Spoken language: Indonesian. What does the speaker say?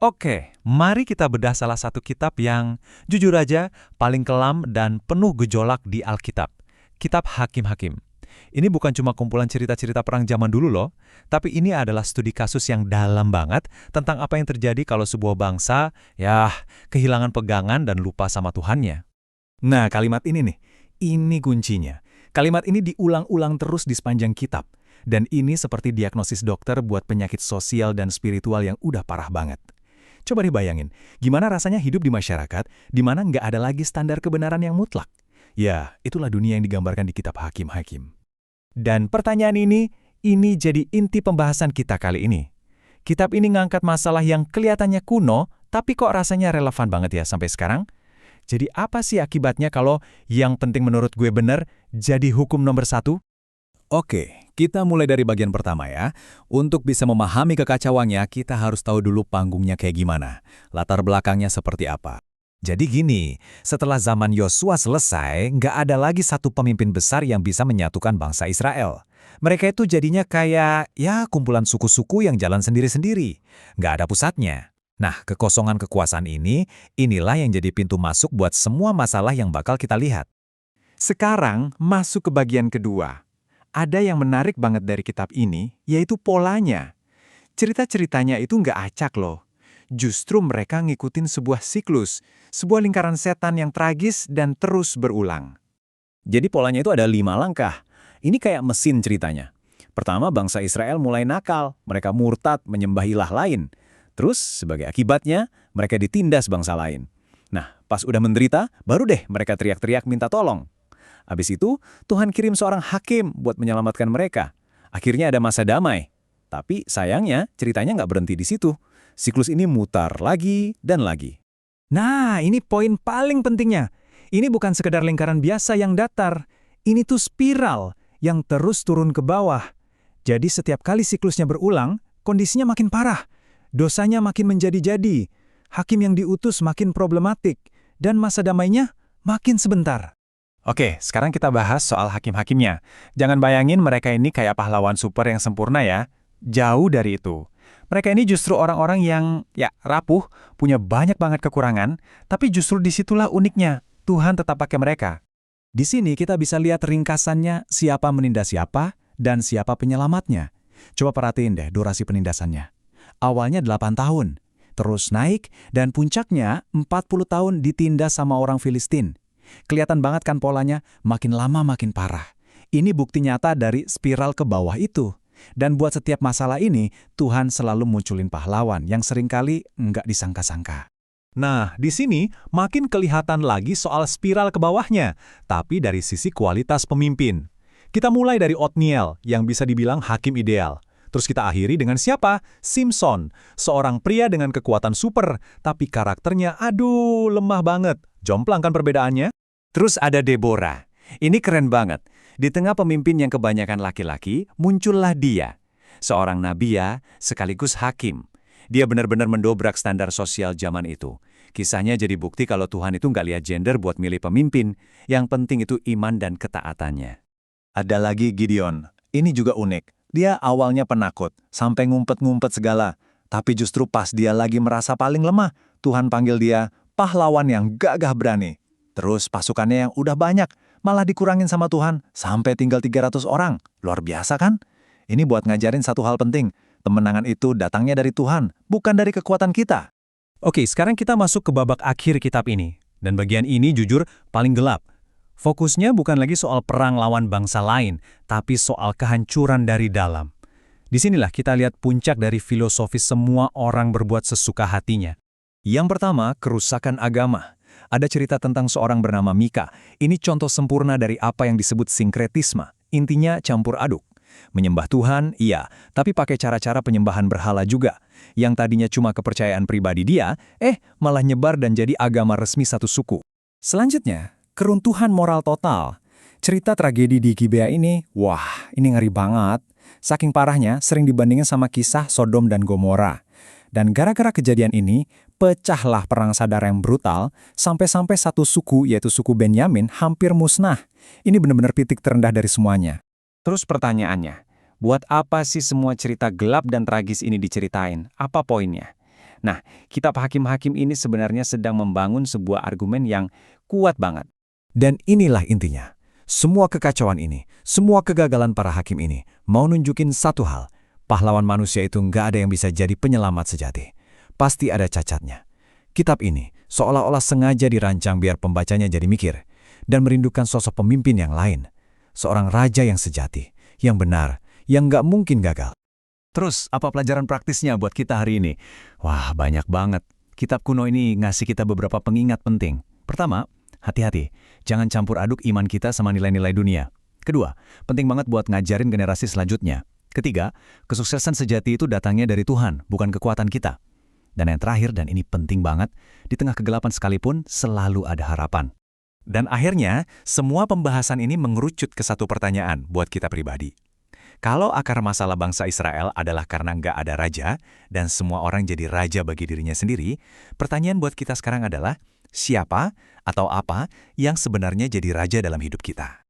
Oke, mari kita bedah salah satu kitab yang, jujur aja, paling kelam dan penuh gejolak di Alkitab. Kitab Hakim-Hakim. Ini bukan cuma kumpulan cerita-cerita perang zaman dulu loh, tapi ini adalah studi kasus yang dalam banget tentang apa yang terjadi kalau sebuah bangsa, kehilangan pegangan dan lupa sama Tuhannya. Nah, kalimat ini nih, ini kuncinya. Kalimat ini diulang-ulang terus di sepanjang kitab. Dan ini seperti diagnosis dokter buat penyakit sosial dan spiritual yang udah parah banget. Coba dibayangin, gimana rasanya hidup di masyarakat di mana nggak ada lagi standar kebenaran yang mutlak? Ya, itulah dunia yang digambarkan di kitab Hakim-Hakim. Dan pertanyaan ini jadi inti pembahasan kita kali ini. Kitab ini ngangkat masalah yang kelihatannya kuno, tapi kok rasanya relevan banget ya sampai sekarang? Jadi apa sih akibatnya kalau yang penting menurut gue benar jadi hukum nomor 1? Oke, kita mulai dari bagian pertama ya. Untuk bisa memahami kekacauannya, kita harus tahu dulu panggungnya kayak gimana. Latar belakangnya seperti apa. Jadi gini, setelah zaman Yosua selesai, nggak ada lagi satu pemimpin besar yang bisa menyatukan bangsa Israel. Mereka itu jadinya kayak, kumpulan suku-suku yang jalan sendiri-sendiri. Nggak ada pusatnya. Nah, kekosongan kekuasaan inilah yang jadi pintu masuk buat semua masalah yang bakal kita lihat. Sekarang, masuk ke bagian kedua. Ada yang menarik banget dari kitab ini, yaitu polanya. Cerita-ceritanya itu nggak acak loh. Justru mereka ngikutin sebuah siklus, sebuah lingkaran setan yang tragis dan terus berulang. Jadi polanya itu ada 5 langkah. Ini kayak mesin ceritanya. Pertama, bangsa Israel mulai nakal, mereka murtad menyembah ilah lain. Terus, sebagai akibatnya, mereka ditindas bangsa lain. Nah, pas udah menderita, baru deh mereka teriak-teriak minta tolong. Habis itu, Tuhan kirim seorang hakim buat menyelamatkan mereka. Akhirnya ada masa damai. Tapi sayangnya, ceritanya nggak berhenti di situ. Siklus ini mutar lagi dan lagi. Nah, ini poin paling pentingnya. Ini bukan sekedar lingkaran biasa yang datar. Ini tuh spiral yang terus turun ke bawah. Jadi setiap kali siklusnya berulang, kondisinya makin parah. Dosanya makin menjadi-jadi. Hakim yang diutus makin problematik. Dan masa damainya makin sebentar. Oke, sekarang kita bahas soal hakim-hakimnya. Jangan bayangin mereka ini kayak pahlawan super yang sempurna ya. Jauh dari itu. Mereka ini justru orang-orang yang, rapuh, punya banyak banget kekurangan, tapi justru disitulah uniknya. Tuhan tetap pakai mereka. Di sini kita bisa lihat ringkasannya siapa menindas siapa dan siapa penyelamatnya. Coba perhatiin deh durasi penindasannya. Awalnya 8 tahun, terus naik, dan puncaknya 40 tahun ditindas sama orang Filistin. Kelihatan banget kan polanya, makin lama makin parah. Ini bukti nyata dari spiral ke bawah itu. Dan buat setiap masalah ini, Tuhan selalu munculin pahlawan yang seringkali nggak disangka-sangka. Nah, di sini makin kelihatan lagi soal spiral ke bawahnya, tapi dari sisi kualitas pemimpin. Kita mulai dari Otniel, yang bisa dibilang hakim ideal. Terus kita akhiri dengan siapa? Simson, seorang pria dengan kekuatan super, tapi karakternya lemah banget. Jomplang kan perbedaannya? Terus ada Deborah. Ini keren banget. Di tengah pemimpin yang kebanyakan laki-laki, muncullah dia. Seorang nabia sekaligus hakim. Dia benar-benar mendobrak standar sosial zaman itu. Kisahnya jadi bukti kalau Tuhan itu nggak lihat gender buat milih pemimpin. Yang penting itu iman dan ketaatannya. Ada lagi Gideon. Ini juga unik. Dia awalnya penakut, sampai ngumpet-ngumpet segala. Tapi justru pas dia lagi merasa paling lemah, Tuhan panggil dia pahlawan yang gagah berani. Terus pasukannya yang udah banyak, malah dikurangin sama Tuhan, sampai tinggal 300 orang. Luar biasa kan? Ini buat ngajarin satu hal penting. Kemenangan itu datangnya dari Tuhan, bukan dari kekuatan kita. Oke, sekarang kita masuk ke babak akhir kitab ini. Dan bagian ini jujur paling gelap. Fokusnya bukan lagi soal perang lawan bangsa lain, tapi soal kehancuran dari dalam. Disinilah kita lihat puncak dari filosofis semua orang berbuat sesuka hatinya. Yang pertama, kerusakan agama. Ada cerita tentang seorang bernama Mika. Ini contoh sempurna dari apa yang disebut sinkretisme. Intinya campur aduk. Menyembah Tuhan, iya, tapi pakai cara-cara penyembahan berhala juga. Yang tadinya cuma kepercayaan pribadi dia, malah nyebar dan jadi agama resmi satu suku. Selanjutnya, keruntuhan moral total. Cerita tragedi di Gibea ini, ini ngeri banget. Saking parahnya, sering dibandingin sama kisah Sodom dan Gomora. Dan gara-gara kejadian ini, pecahlah perang saudara yang brutal, sampai-sampai satu suku, yaitu suku Benyamin, hampir musnah. Ini benar-benar titik terendah dari semuanya. Terus pertanyaannya, buat apa sih semua cerita gelap dan tragis ini diceritain? Apa poinnya? Nah, kitab Hakim-Hakim ini sebenarnya sedang membangun sebuah argumen yang kuat banget. Dan inilah intinya. Semua kekacauan ini, semua kegagalan para hakim ini, mau nunjukin satu hal. Pahlawan manusia itu nggak ada yang bisa jadi penyelamat sejati. Pasti ada cacatnya. Kitab ini seolah-olah sengaja dirancang biar pembacanya jadi mikir dan merindukan sosok pemimpin yang lain. Seorang raja yang sejati, yang benar, yang nggak mungkin gagal. Terus, apa pelajaran praktisnya buat kita hari ini? Wah, banyak banget. Kitab kuno ini ngasih kita beberapa pengingat penting. Pertama, hati-hati. Jangan campur aduk iman kita sama nilai-nilai dunia. Kedua, penting banget buat ngajarin generasi selanjutnya. Ketiga, kesuksesan sejati itu datangnya dari Tuhan, bukan kekuatan kita. Dan yang terakhir, dan ini penting banget, di tengah kegelapan sekalipun selalu ada harapan. Dan akhirnya, semua pembahasan ini mengerucut ke satu pertanyaan buat kita pribadi. Kalau akar masalah bangsa Israel adalah karena nggak ada raja, dan semua orang jadi raja bagi dirinya sendiri, pertanyaan buat kita sekarang adalah, siapa atau apa yang sebenarnya jadi raja dalam hidup kita?